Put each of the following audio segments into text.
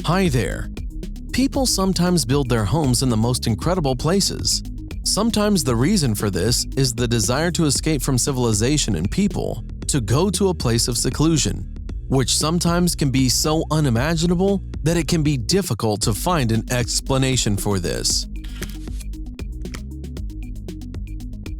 Hi there. People sometimes build their homes in the most incredible places. Sometimes the reason for this is the desire to escape from civilization and people, to go to a place of seclusion, which sometimes can be so unimaginable that it can be difficult to find an explanation for this.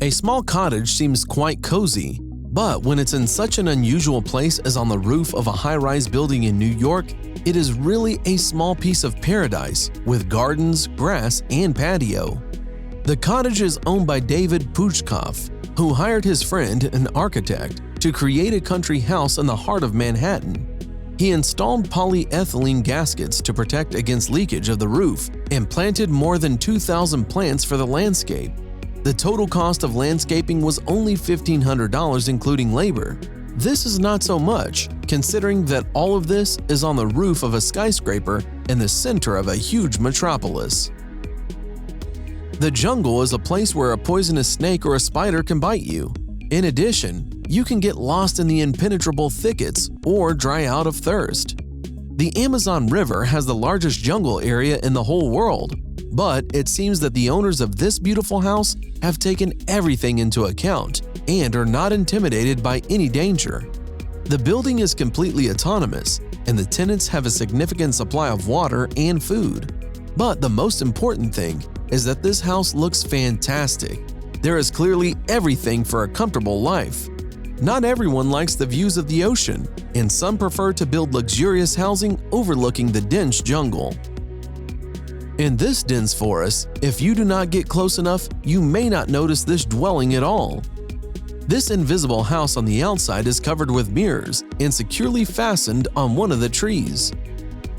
A small cottage seems quite cozy, but when it's in such an unusual place as on the roof of a high-rise building in New York, it is really a small piece of paradise with gardens, grass, and patio. The cottage is owned by David Puchkoff, who hired his friend, an architect, to create a country house in the heart of Manhattan. He installed polyethylene gaskets to protect against leakage of the roof and planted more than 2,000 plants for the landscape. The total cost of landscaping was only $1,500 including labor. This is not so much, considering that all of this is on the roof of a skyscraper in the center of a huge metropolis. The jungle is a place where a poisonous snake or a spider can bite you. In addition, you can get lost in the impenetrable thickets or dry out of thirst. The Amazon River has the largest jungle area in the whole world, but it seems that the owners of this beautiful house have taken everything into account and are not intimidated by any danger. The building is completely autonomous, and the tenants have a significant supply of water and food. But the most important thing is that this house looks fantastic. There is clearly everything for a comfortable life. Not everyone likes the views of the ocean, and some prefer to build luxurious housing overlooking the dense jungle. In this dense forest, if you do not get close enough, you may not notice this dwelling at all. This invisible house on the outside is covered with mirrors and securely fastened on one of the trees.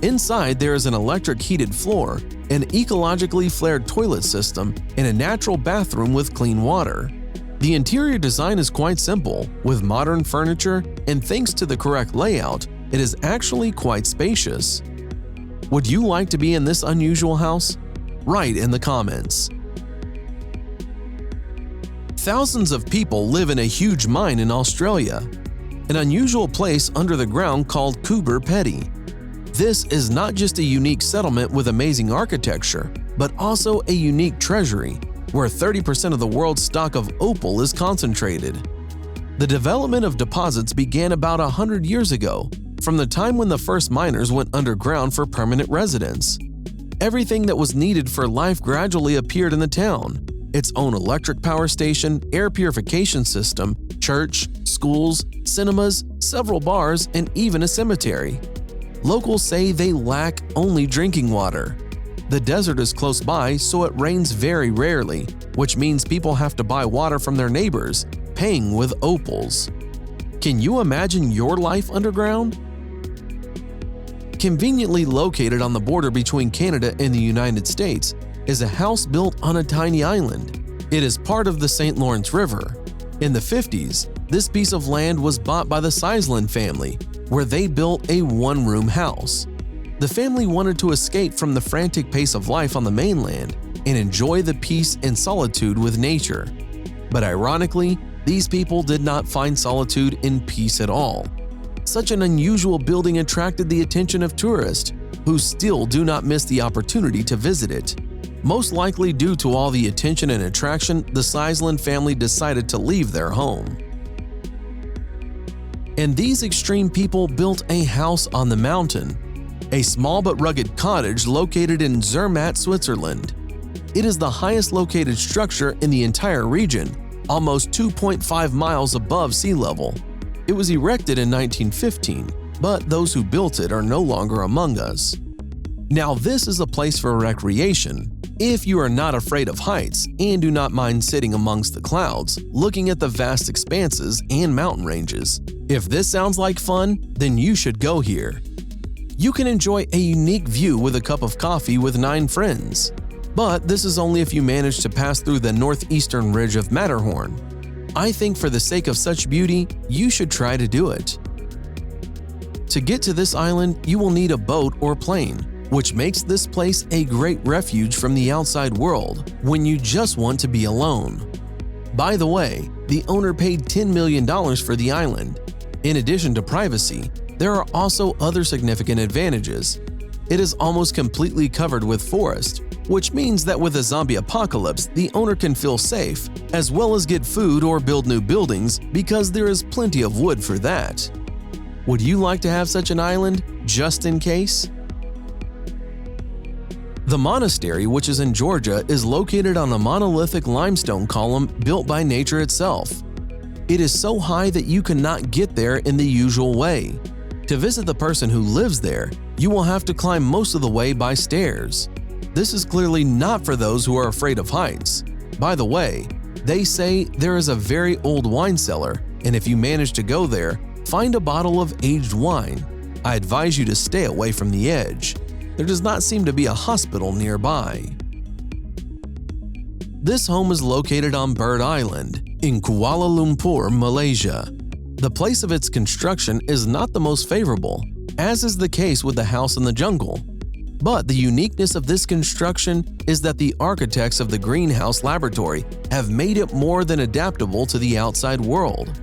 Inside, there is an electric heated floor, an ecologically flared toilet system, and a natural bathroom with clean water. The interior design is quite simple, with modern furniture, and thanks to the correct layout, it is actually quite spacious. Would you like to be in this unusual house? Write in the comments. Thousands of people live in a huge mine in Australia, an unusual place under the ground called Coober Pedy. This is not just a unique settlement with amazing architecture, but also a unique treasury, where 30% of the world's stock of opal is concentrated. The development of deposits began about 100 years ago, from the time when the first miners went underground for permanent residence. Everything that was needed for life gradually appeared in the town: its own electric power station, air purification system, church, schools, cinemas, several bars, and even a cemetery. Locals say they lack only drinking water. The desert is close by, so it rains very rarely, which means people have to buy water from their neighbors, paying with opals. Can you imagine your life underground? Conveniently located on the border between Canada and the United States is a house built on a tiny island. It is part of the St. Lawrence River. In the 50s, this piece of land was bought by the Sizeland family, where they built a one-room house. The family wanted to escape from the frantic pace of life on the mainland and enjoy the peace and solitude with nature. But ironically, these people did not find solitude in peace at all. Such an unusual building attracted the attention of tourists, who still do not miss the opportunity to visit it. Most likely due to all the attention and attraction, the Sizeland family decided to leave their home. And these extreme people built a house on the mountain, a small but rugged cottage located in Zermatt, Switzerland. It is the highest located structure in the entire region, almost 2.5 miles above sea level. It was erected in 1915, but those who built it are no longer among us. Now this is a place for recreation. If you are not afraid of heights and do not mind sitting amongst the clouds, looking at the vast expanses and mountain ranges. If this sounds like fun, then you should go here. You can enjoy a unique view with a cup of coffee with 9 friends. But this is only if you manage to pass through the northeastern ridge of Matterhorn. I think for the sake of such beauty, you should try to do it. To get to this island, you will need a boat or plane, which makes this place a great refuge from the outside world when you just want to be alone. By the way, the owner paid $10 million for the island. In addition to privacy, there are also other significant advantages. It is almost completely covered with forest, which means that with a zombie apocalypse, the owner can feel safe, as well as get food or build new buildings because there is plenty of wood for that. Would you like to have such an island, just in case? The monastery, which is in Georgia, is located on a monolithic limestone column built by nature itself. It is so high that you cannot get there in the usual way. To visit the person who lives there, you will have to climb most of the way by stairs. This is clearly not for those who are afraid of heights. By the way, they say there is a very old wine cellar, and if you manage to go there, find a bottle of aged wine. I advise you to stay away from the edge. There does not seem to be a hospital nearby. This home is located on Bird Island in Kuala Lumpur, Malaysia. The place of its construction is not the most favorable, as is the case with the house in the jungle. But the uniqueness of this construction is that the architects of the greenhouse laboratory have made it more than adaptable to the outside world.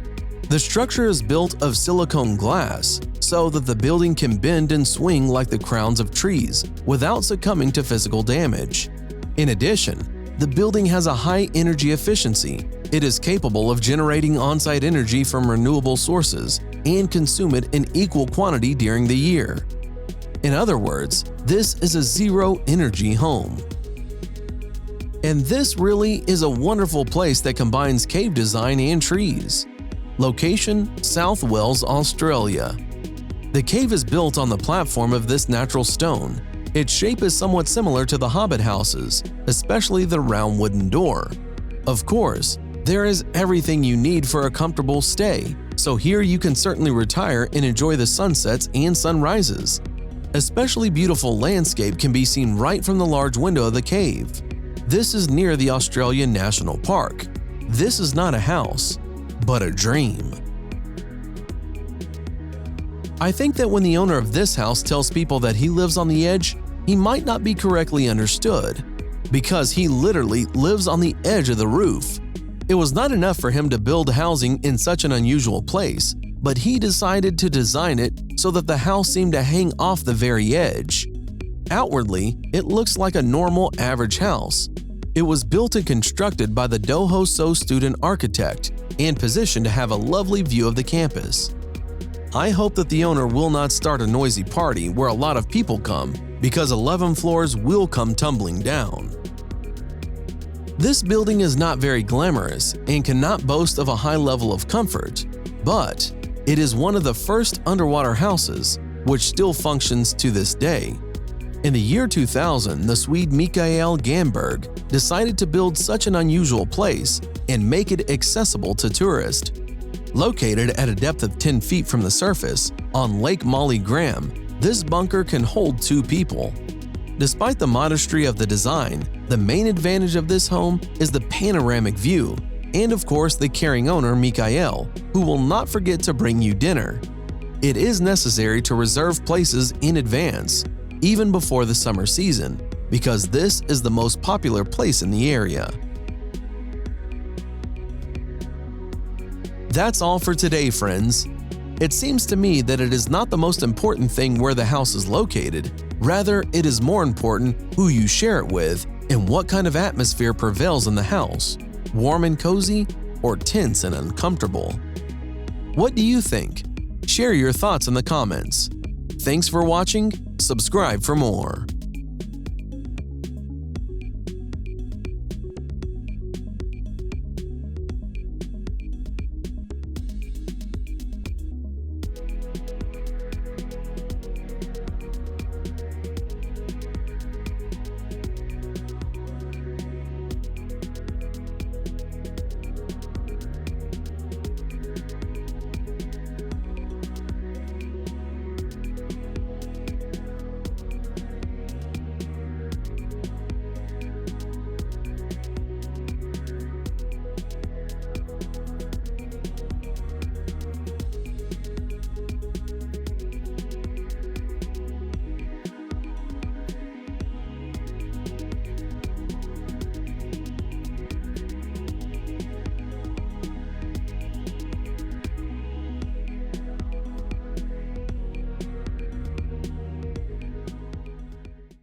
The structure is built of silicone glass so that the building can bend and swing like the crowns of trees without succumbing to physical damage. In addition, the building has a high energy efficiency. It is capable of generating on-site energy from renewable sources and consume it in equal quantity during the year. In other words, this is a zero-energy home. And this really is a wonderful place that combines cave design and trees. Location: South Wales, Australia. The cave is built on the platform of this natural stone. Its shape is somewhat similar to the Hobbit houses, especially the round wooden door. Of course, there is everything you need for a comfortable stay, so here you can certainly retire and enjoy the sunsets and sunrises. Especially beautiful landscape can be seen right from the large window of the cave. This is near the Australian National Park. This is not a house, but a dream. I think that when the owner of this house tells people that he lives on the edge, he might not be correctly understood, because he literally lives on the edge of the roof. It was not enough for him to build housing in such an unusual place, but he decided to design it so that the house seemed to hang off the very edge. Outwardly, it looks like a normal average house. It was built and constructed by the Doho So student architect and positioned to have a lovely view of the campus. I hope that the owner will not start a noisy party where a lot of people come, because 11 floors will come tumbling down. This building is not very glamorous and cannot boast of a high level of comfort, but it is one of the first underwater houses, which still functions to this day. In the year 2000, the Swede Mikael Gamberg decided to build such an unusual place and make it accessible to tourists. Located at a depth of 10 feet from the surface on Lake Molly Graham, this bunker can hold 2 people. Despite the modesty of the design, the main advantage of this home is the panoramic view and of course the caring owner Mikael, who will not forget to bring you dinner. It is necessary to reserve places in advance, even before the summer season, because this is the most popular place in the area. That's all for today, friends. It seems to me that it is not the most important thing where the house is located. Rather, it is more important who you share it with and what kind of atmosphere prevails in the house, warm and cozy or tense and uncomfortable. What do you think? Share your thoughts in the comments. Thanks for watching. Subscribe for more.